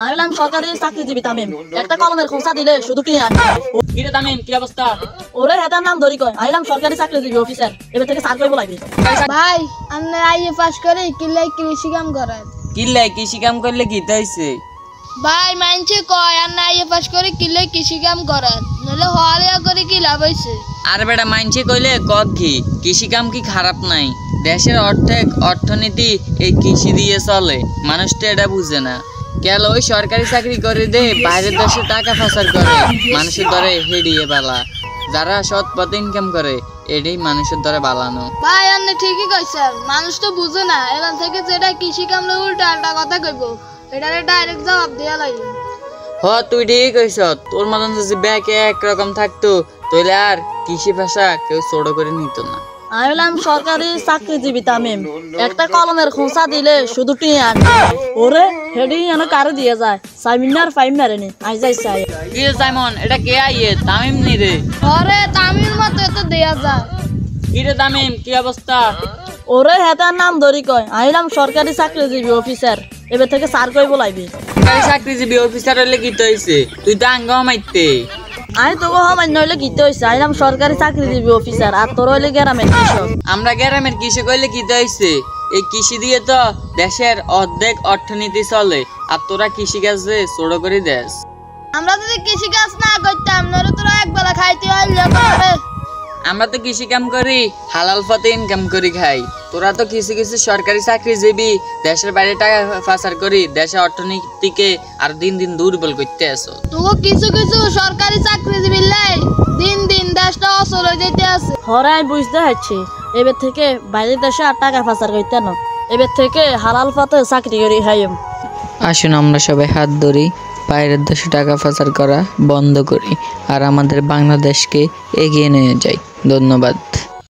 আইলাম সরকারি চাকরিজীবী তামিম। একটা কলমের খোঁচা দিলে শুধু কি আনবে। কিরে তামিম, কি অবস্থা? ওরে হেতার নাম ধরি কয় আইলাম সরকারি চাকরিজীবী অফিসার, এবার থেকে স্যার কই বলাইবি। ভাই আমরা আইএ পাস করে কিলাই কৃষি কাম করেন। কিল্লে কৃষি কাম করলে কি হইছে? ভাই মানছে কয় আর আইএ পাস করে কিলাই কৃষি কাম করেন, নলে হওয়ালিয়া করে কি লাভ হইছে? আর বেটা মানছে কইলে কক কি কৃষি কাম কি খারাপ নাই? দেশের অর্থনীতি এই কৃষি দিয়ে চলে, মানুষ তো এটা বুঝে না। কেন ওই সরকারি চাকরি করে দে বাইরের দেশে টাকা পাচার করে মানুষের ধরে হেডিয়ে বালা, যারা সৎ পথে ইনকাম করে এটাই মানুষের ধরে বালানো। ভাই আপনি ঠিকই কইছেন, মানুষ তো বুঝে না। এখান থেকে যেটা কৃষি কাম উল্টা আল্টা কথা কইব, এটারে ডাইরেক্ট জবাব দেয়া লাগবে। তুই ঠিকই কইছ। তোর মতন যদি ব্যাকে একরকম থাকতো তাহলে আর কৃষি ভাষা কেউ ছোট করে নিত না। আইলাম সরকারি চাকরিজীবী তামিম। একটা কলমের খোঁচা দিলে শুধু টি আনবে। ওরে হেডি এনে কারে দিয়ে যায়, সাইমিনার ফাইম মারেনি আই যাই চাই। কি রে সাইমন, এটা কে আইয়ে? তামিম নি রে? আরে তামিল মতো এত দেয়া যায়। কি রে তামিম, কি অবস্থা? ওরে হেতার নাম ধরি কয় আইলাম সরকারি চাকরিজীবী অফিসার, এবার থেকে স্যার কই বলাইবি। চাকরিজীবী অফিসার হইলে কি হইছে? তুই তো আঙ্গ মাইতে। আমি তোকে হমান্য হইলে গীতে হয়েছে আইলাম সরকারি চাকরিজীবী অফিসার, আর তোর হইলে গ্রামের কৃষক। আমরা গ্রামের কৃষক হইলে কি হইছে? এই কৃষি দিয়ে তো দেশের অর্ধেক অর্থনীতি চলে, আর তোরা কৃষি কাজে ছোট করে দেশ। আমরা যদি কৃষি কাজ না করতাম নরে তোরা একবেলা খাইতে হইলে পারে। আমরা তো কৃষি কাম করি, হালাল পথে ইনকাম করি খাই। তোরা তো কিছু কিছু সরকারি চাকরিজীবী দেশের বাইরে টাকা পাচার করি দেশের অর্থনীতিকে আর দিন দিন দুর্বল করতে আসো। তোকে কিছু কিছু সরকারি চাকরিজীবী লাই দিন দিন দেশটা অচল হয়ে যেতে আছে। হরে আমি বুঝতে পারছি, এবার থেকে বাইরের দেশে আর টাকা পাচার করতে না, এবার থেকে হালাল পথে চাকরি করি খাইম। আসুন আমরা সবাই হাত ধরি, বাইরের দেশে টাকা পাচার করা বন্ধ করি আর আমাদের বাংলাদেশকে এগিয়ে নিয়ে যাই। ধন্যবাদ।